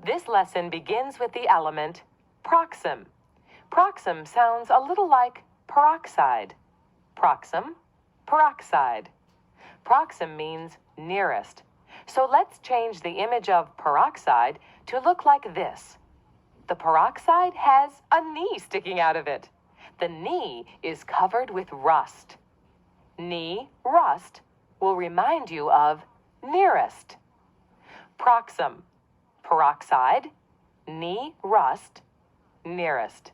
This lesson begins with the element proxim. Proxim sounds a little like peroxide. Proxim, peroxide. Proxim means nearest. So let's change the image of peroxide to look like this. The peroxide has a knee sticking out of it. The knee is covered with rust. Knee, rust, will remind you of nearest. Proxim, peroxide, knee, rust, nearest.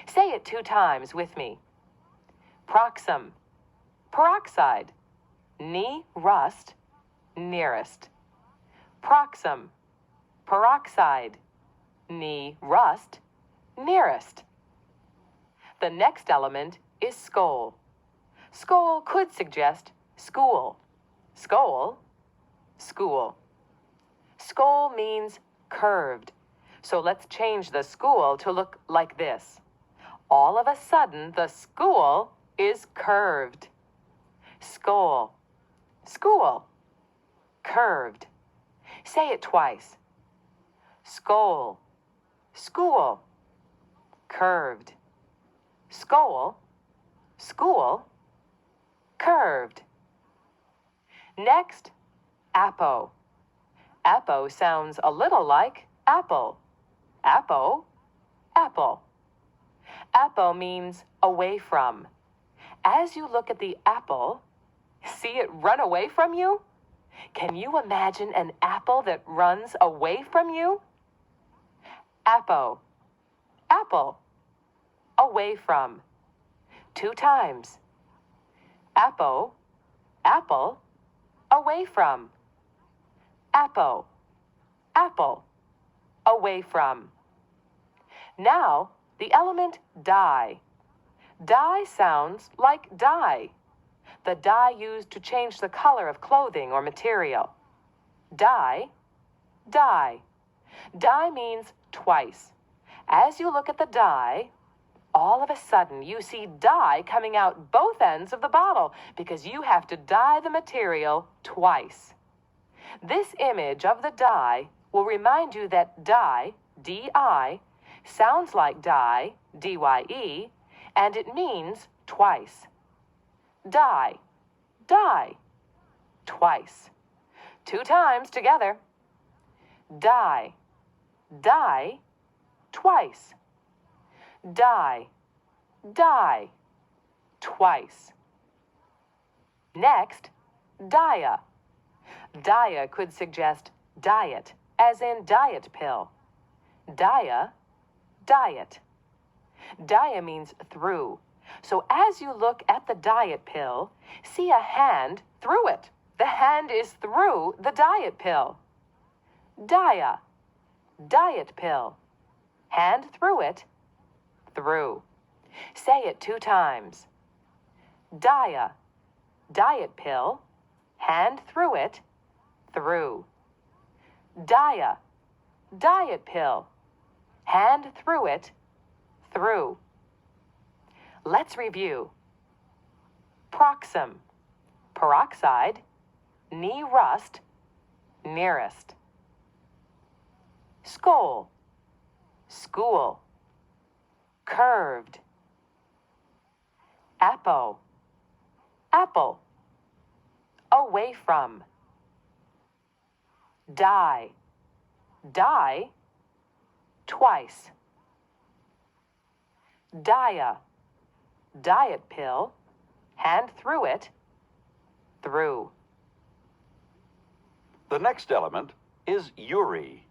Say it 2 times with me. Proxim, peroxide, knee, rust, nearest. Proxim, peroxide, knee, rust, nearest. The next element is skol. Skol could suggest school. Skol, school. Skol means curved. So let's change the school to look like this. All of a sudden, the school is curved. Skol, school, curved. Say it twice. Skol, school, curved. Skol, school, curved. Next, apo. Apo sounds a little like apple. Apo, apple. Apo means away from. As you look at the apple, see it run away from you? Can you imagine an apple that runs away from you? Apo, apple, away from. 2 times. Apo, apple, away from. Apo, apple, away from. Now, the element dye. Dye sounds like dye. The dye used to change the color of clothing or material. Dye, dye. Dye means twice. As you look at the dye, all of a sudden you see dye coming out both ends of the bottle because you have to dye the material twice. This image of the dye will remind you that dye, D-I, sounds like dye, D-Y-E, and it means twice. Dye, dye, twice. 2 times together. Dye, dye, twice. Dye, dye, twice. Next, dia. Dia could suggest diet, as in diet pill. Dia, diet. Dia means through. So as you look at the diet pill, see a hand through it. The hand is through the diet pill. Dia, diet pill. Hand through it, through. Say it 2 times. Dia, diet pill. Hand through it, through. Dia, diet pill. Hand through it, through. Let's review. Proxim, peroxide, knee rust, nearest. Skol, school, curved. Apo, apple, away from. Dye, dye, twice. Dia, diet pill, hand through it, through. The next element is uri.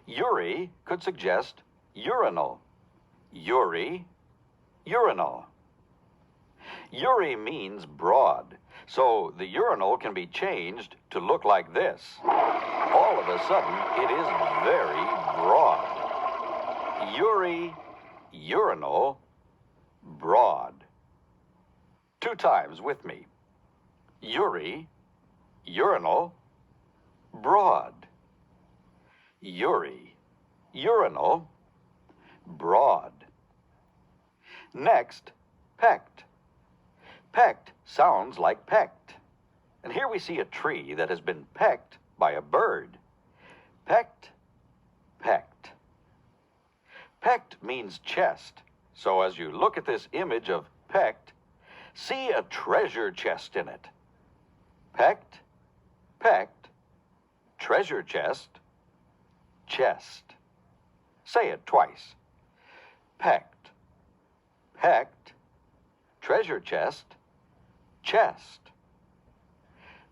Uri could suggest urinal. Uri, urinal. Uri means broad, so the urinal can be changed to look like this. All of a sudden, it is very broad. Uri, urinal, broad. 2 times with me. Uri, urinal, broad. Uri, urinal, broad. Next, pecked. Pecked sounds like pecked. And here we see a tree that has been pecked by a bird. Pecked, pecked. means chest. So as you look at this image of pecked, see a treasure chest in it. Pecked, pecked, treasure chest, chest. Say it twice. Pecked, pecked, treasure chest, chest.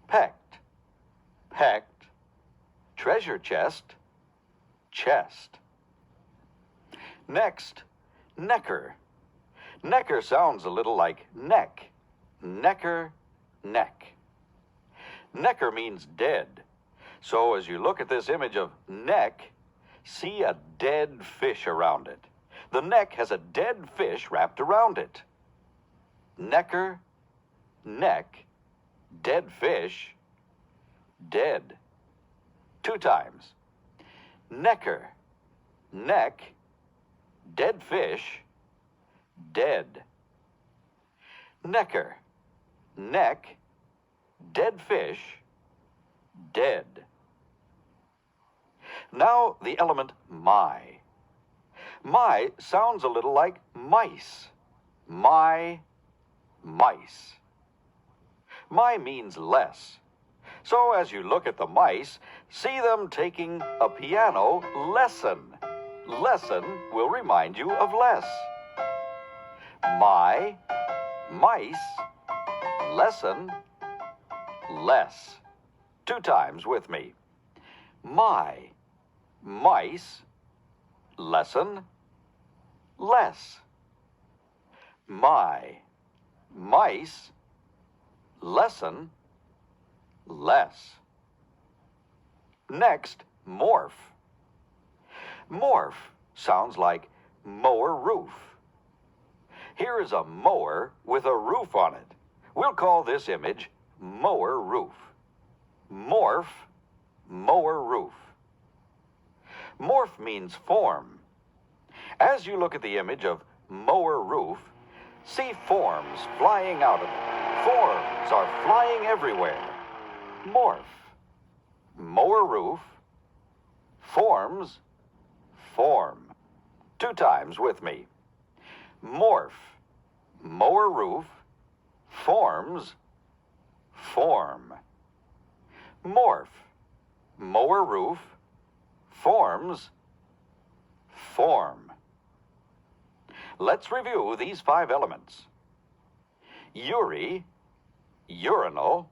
Pecked, pecked, treasure chest, chest. Next, necker. Necker sounds a little like neck. Necker, neck. Necker means dead. So as you look at this image of neck, see a dead fish around it. The neck has a dead fish wrapped around it. Necker, neck, dead fish, dead. 2 times. Necker, neck, dead fish, dead. Necker, neck, dead fish, dead. Now the element my. My sounds a little like mice. My, mice. My means less. So as you look at the mice, see them taking a piano lesson. Lesson will remind you of less. My, mice, lesson, less. 2 times with me. My, mice, lesson, less. My, mice, lesson, less. Next, morph. Morph sounds like mower roof. Here is a mower with a roof on it. We'll call this image mower roof. Morph, mower roof. Morph means form. As you look at the image of mower roof, see forms flying out of it. Forms are flying everywhere. Morph, mower roof, forms, form. 2 times with me. Morph, mower roof, forms, form. Morph, mower roof, forms, form. Let's review these 5 elements. Uri, urinal,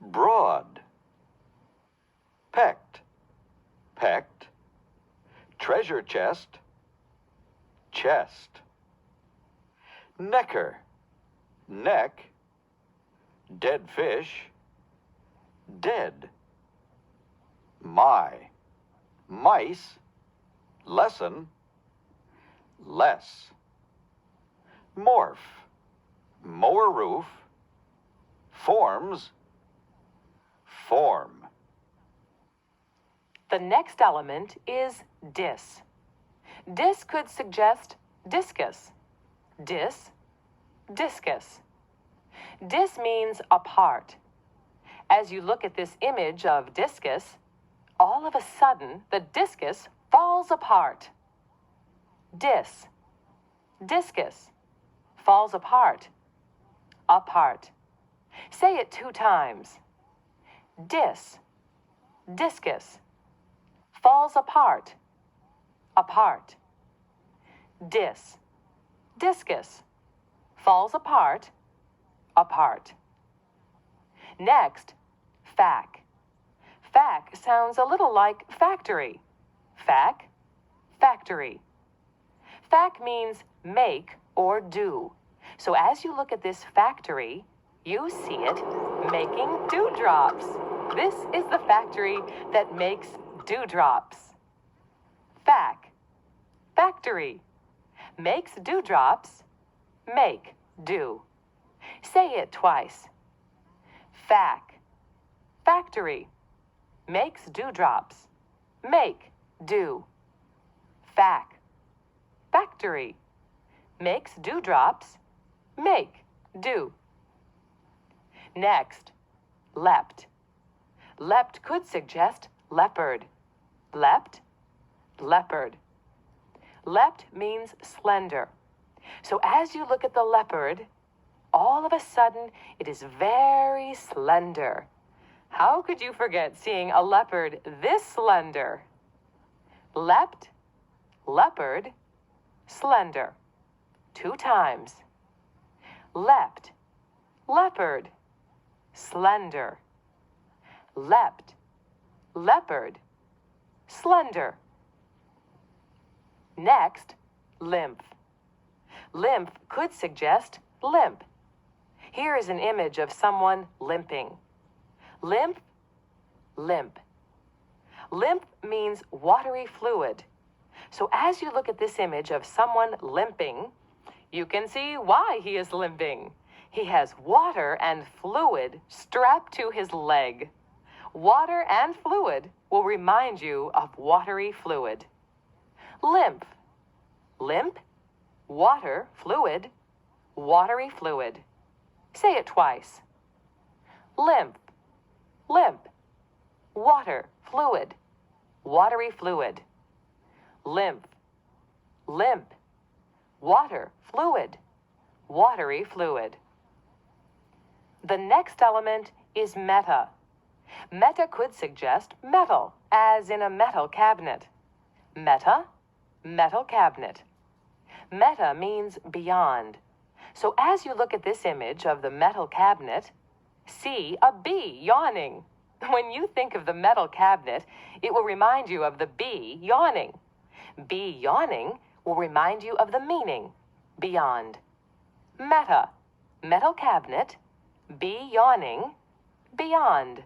broad, pecked, pecked, treasure chest, chest. Necker, neck, dead fish, dead. My, mice, lesson, less. Morph, mower roof, forms, form. The next element is dis. Dis could suggest discus. Dis, discus. Dis means apart. As you look at this image of discus, all of a sudden the discus falls apart. Dis, discus, falls apart, apart. Say it 2 times. Dis, discus, falls apart, apart. Dis, discus, falls apart, apart. Next, fac. Fac sounds a little like factory. Fac, factory. Fac means make or do. So as you look at this factory, you see it making dewdrops. This is the factory that makes dewdrops. Fac, factory. Makes dewdrops, make, do. Say it twice. Fac, factory. Makes dewdrops, make, do. Fac, factory. Makes dewdrops, make, do. Next, leapt. Leapt could suggest leopard. Leapt, leopard. Leapt means slender. So as you look at the leopard, all of a sudden it is very slender. How could you forget seeing a leopard this slender? Leapt, leopard, slender. 2 times. Leapt, leopard, slender. Leapt, leopard, slender. Next, lymph. Lymph could suggest limp. Here is an image of someone limping. Lymph, limp. Lymph means watery fluid. So as you look at this image of someone limping, you can see why he is limping. He has water and fluid strapped to his leg. Water and fluid will remind you of watery fluid. Lymph. Limp, water, fluid, watery fluid. Say it twice. Lymph, limp, water, fluid, watery fluid. Lymph, limp, water, fluid, watery fluid. The next element is meta. Meta could suggest metal, as in a metal cabinet. Meta, metal cabinet. Meta means beyond. So as you look at this image of the metal cabinet, see a bee yawning. When you think of the metal cabinet, it will remind you of the bee yawning. Bee yawning will remind you of the meaning, beyond. Meta, metal cabinet, bee yawning, beyond.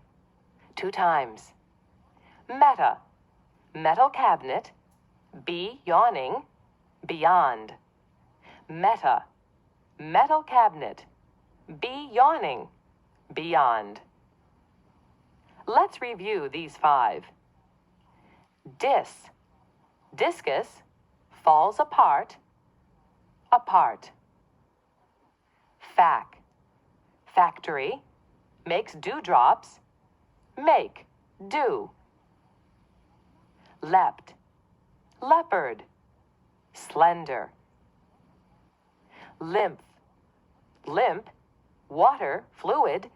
2 times. Meta, metal cabinet, bee yawning, beyond. Meta, metal cabinet, bee yawning, beyond. Let's review these 5. Dis, discus, falls apart, apart. Fac, factory, makes dewdrops, make, do. Leapt, leopard, slender. Lymph, limp, water, fluid,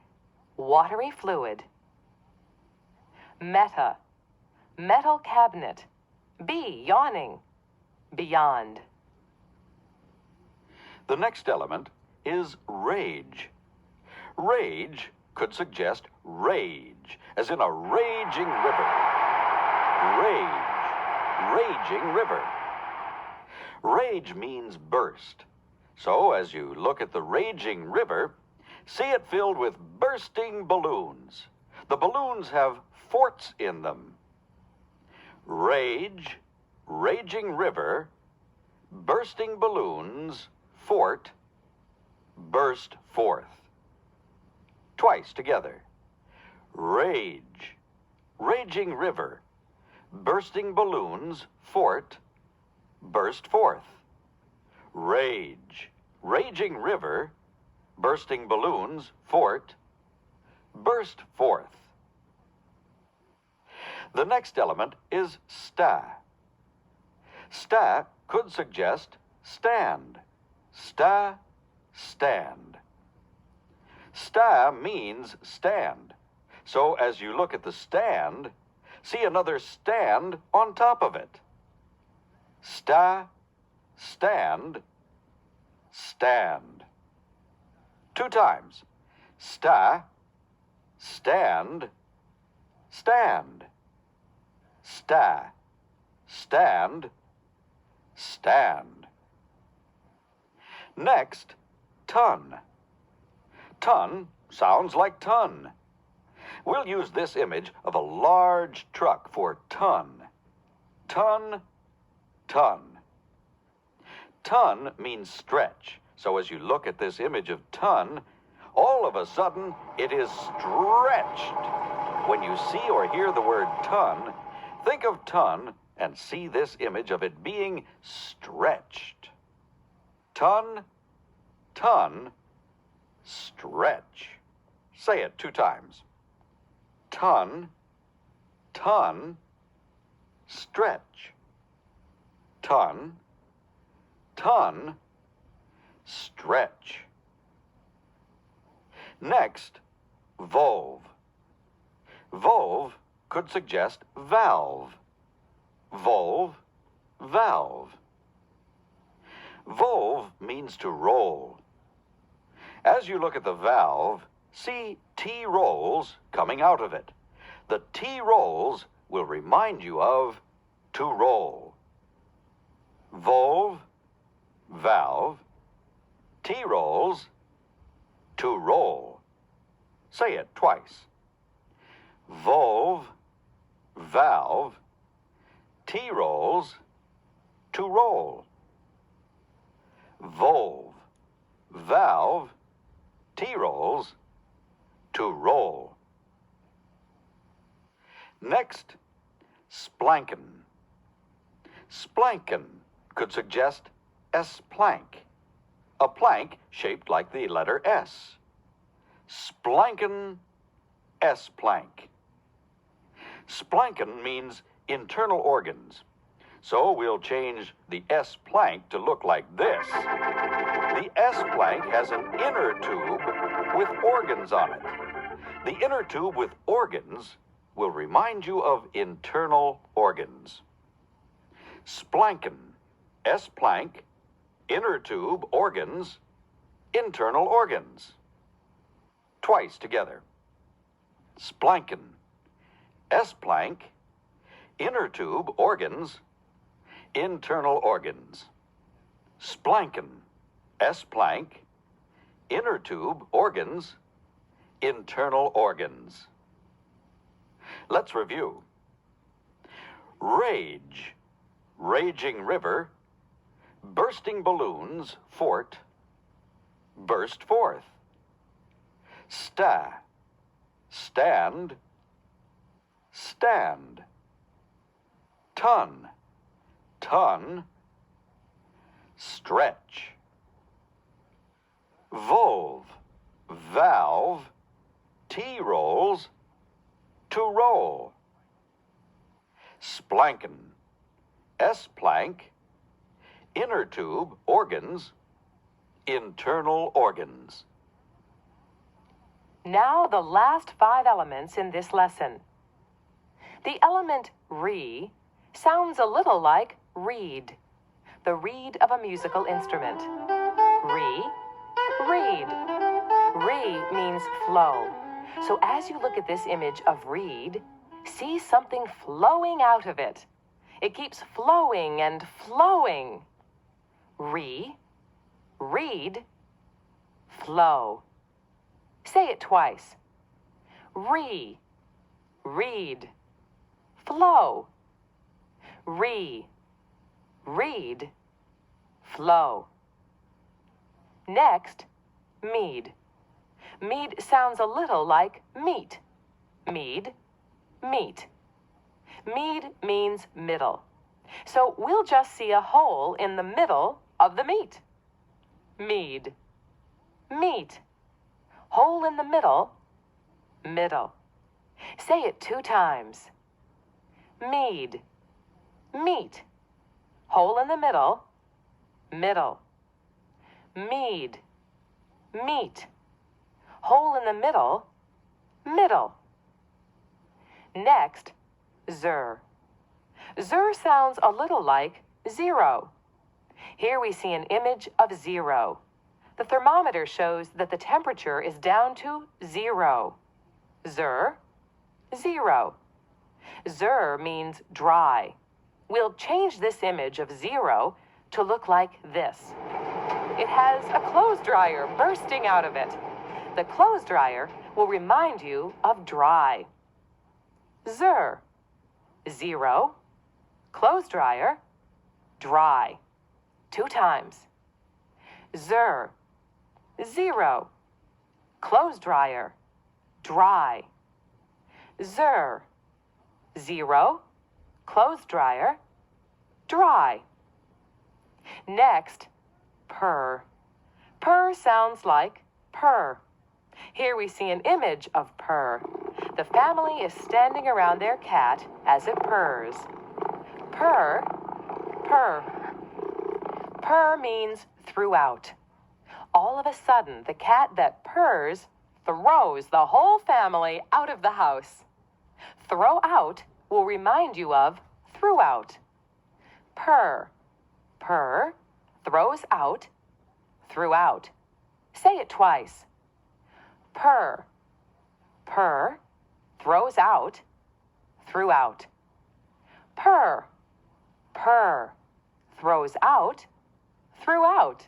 watery fluid. Meta, metal cabinet, bee yawning, beyond. The next element is rage. Rage could suggest rage, as in a raging river. Rage, raging river. Rage means burst. So as you look at the raging river, see it filled with bursting balloons. The balloons have forts in them. Rage, raging river, bursting balloons, fort, burst forth. Twice together. Rage, raging river, bursting balloons, fort, burst forth. Rage, raging river, bursting balloons, fort, burst forth. The next element is sta. Sta could suggest stand. Sta, stand. Sta means stand. So as you look at the stand, see another stand on top of it. Sta, stand, stand. 2 times. Sta, stand, stand. Sta, stand, stand. Next, ton. Ton sounds like ton. We'll use this image of a large truck for ton. Ton, ton. Ton means stretch. So as you look at this image of ton, all of a sudden it is stretched. When you see or hear the word ton, think of ton and see this image of it being stretched. Ton, ton, stretch. Say it 2 times. Ton, ton, stretch. Ton, ton, stretch. Next, volve. Volve could suggest valve. Volve, valve. Volve means to roll. As you look at the valve, see T-rolls coming out of it. The T-rolls will remind you of to roll. Volve, valve, T-rolls, to roll. Say it twice. Volve, valve, T-rolls, to roll. Volve, valve, T-rolls, to roll. Next, splanken. Splanken could suggest S-plank, a plank shaped like the letter S. Splanken, S-plank. Splanken means internal organs, so we'll change the S-plank to look like this. The S-plank has an inner tube with organs on it. The inner tube with organs will remind you of internal organs. Splanken, S-plank, inner tube, organs, internal organs. Twice together. Splanken, S-plank, inner tube, organs, internal organs. Splanken, S-plank, inner tube, organs, internal organs. Let's review. Rage, raging river, bursting balloons, fort, burst forth. Stand, stand. Ton, stretch. Volve, valve, T-rolls, to roll. Splanken, S-plank, inner tube, organs, internal organs. Now the last 5 elements in this lesson. The element re sounds a little like reed, the reed of a musical instrument. Reed. Re means flow. So as you look at this image of reed, see something flowing out of it. It keeps flowing and flowing. Reed, flow. Say it twice. Reed, flow. Read, flow. Next, mead. Mead sounds a little like meat. Mead, meat. Mead means middle. So we'll just see a hole in the middle of the meat. Mead, meat. Hole in the middle, middle. Say it 2 times. Mead, meat. Hole in the middle, middle. Mead, meat. Hole in the middle, middle. Next, zer. Zer sounds a little like 0. Here we see an image of 0. The thermometer shows that the temperature is down to 0. Zer, 0. Zer means dry. We'll change this image of 0 to look like this. It has a clothes dryer bursting out of it. The clothes dryer will remind you of dry. Zer, 0. Clothes dryer, dry. 2 times. Zer, 0. Clothes dryer, dry. Zer, 0. Clothes dryer, dry. Next, purr. Purr sounds like purr. Here we see an image of purr. The family is standing around their cat as it purrs. Purr, purr. Purr means throughout. All of a sudden, the cat that purrs throws the whole family out of the house. Throw out will remind you of throughout. Purr, purr, throws out, throughout. Say it twice. Purr, purr, throws out, throughout. Purr, purr, throws out, throughout.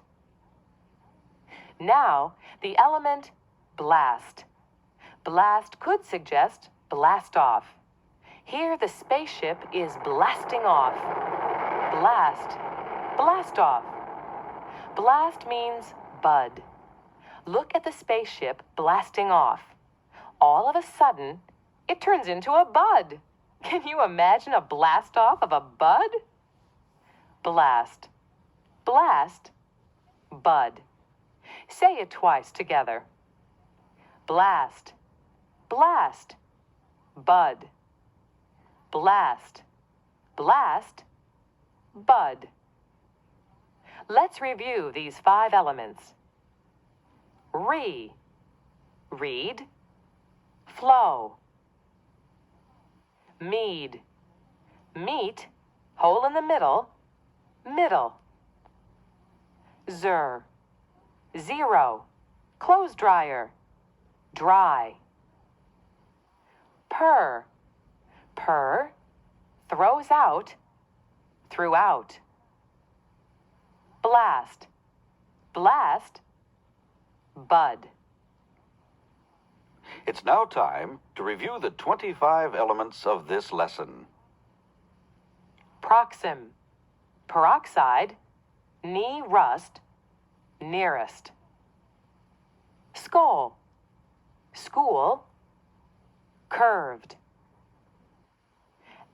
Now, the element blast. Blast could suggest blast off. Here the spaceship is blasting off. Blast, blast off. Blast means bud. Look at the spaceship blasting off. All of a sudden, it turns into a bud. Can you imagine a blast off of a bud? Blast, blast, bud. Say it twice together. Blast, blast, bud. Blast, blast, bud. Let's review these 5 elements. Read, flow. Mead, meet, hole in the middle, middle. Zero, clothes dryer, dry. Purr, purr, throws out, throughout. Blast, blast, bud. It's now time to review the 25 elements of this lesson. Proxim, peroxide, knee rust, nearest. Skull, school, curved.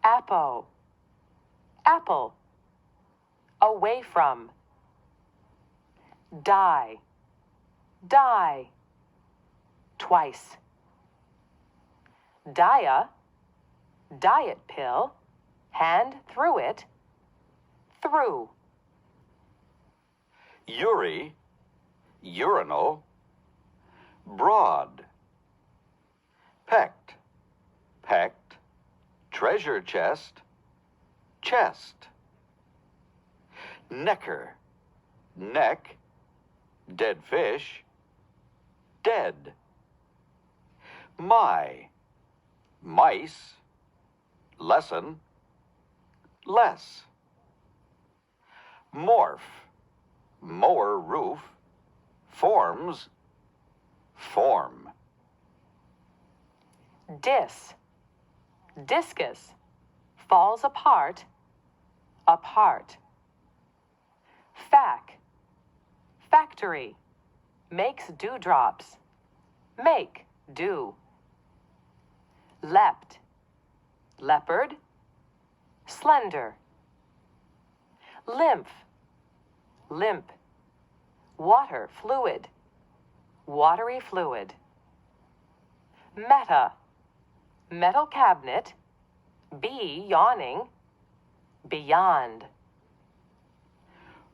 Apo, apple, away from. Die, twice. Dia, diet pill, hand through it, through. Urinal, broad. Pecked, treasure chest, chest. Necker, neck, dead fish, dead. Mice, lesson, less. Morph, mower roof, forms, form. Discus, falls apart, apart. Factory, makes dewdrops, make, do. Leopard, slender. Limp, water, fluid, watery fluid. Metal cabinet, bee, yawning, beyond.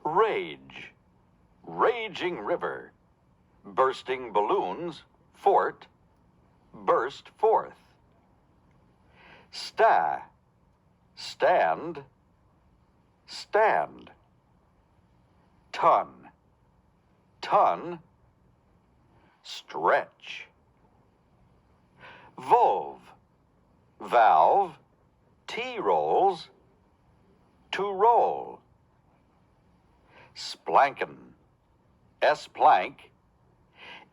Rage, raging river. Bursting balloons, fort, burst forth. Stand, ton, stretch. Valve, tea rolls, to roll. Splankin, S-plank,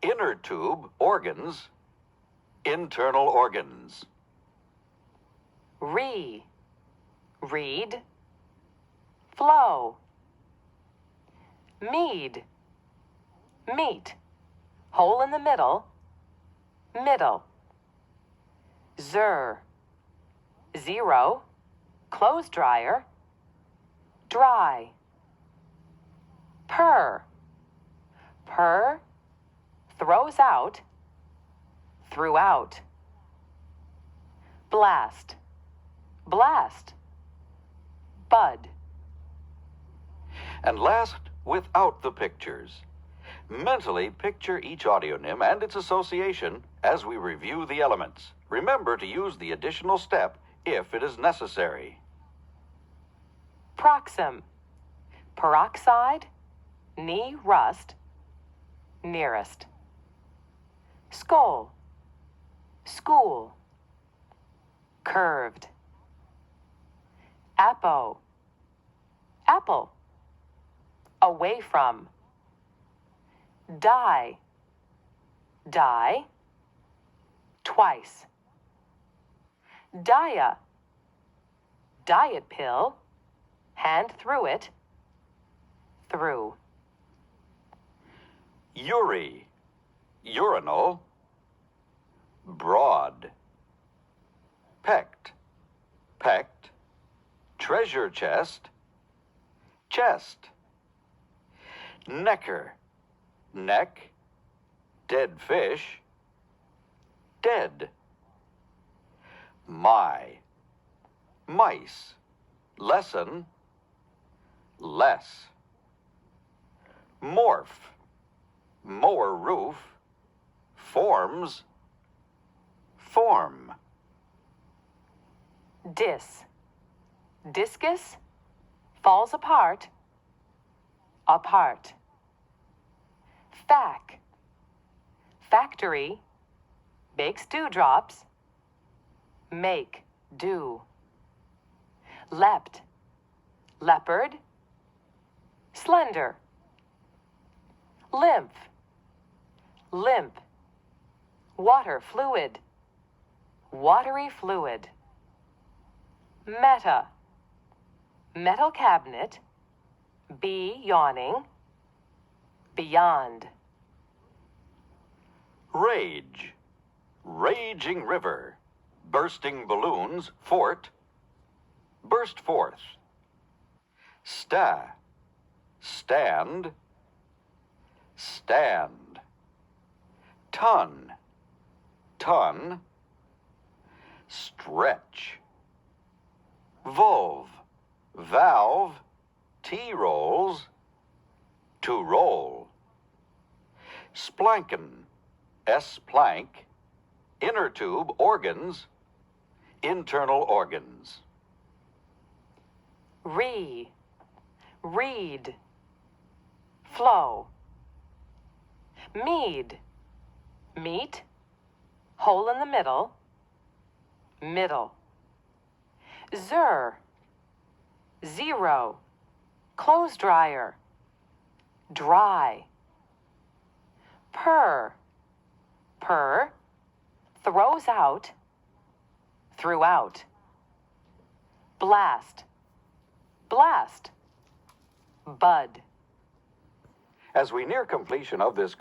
inner tube, organs, internal organs. Read, flow. Meet, hole in the middle, middle. Zero, clothes dryer, dry. Purr, throws out, throughout. Blast, bud. And last, without the pictures. Mentally picture each audionym and its association as we review the elements. Remember to use the additional step if it is necessary. Proxim, peroxide, knee rust, nearest. Skull, school, curved. Apo, apple, away from. Die, die, twice. Dia, diet pill, hand through it, through. Uri, urinal. Broad. Pecked, pecked. Treasure chest, chest. Necker, neck. Dead fish, dead. My, mice. Lesson, less. Morph, mower roof. Forms, form. Discus, falls apart, apart. Fac, factory, bakes dewdrops, make, do. Leapt, leopard, slender. Lymph, limp, water fluid, watery fluid. Meta, metal cabinet, be yawning, beyond. Rage, raging river. Bursting balloons, fort, burst forth. Stand, stand. Ton, stretch. Volve, valve, T-rolls, to roll. Splanken, S-plank, inner tube, organs, internal organs. Read, flow. Mead, meat, hole in the middle, middle. Zero, clothes dryer, dry. Purr, throws out, throughout. Blast, bud. As we near completion of this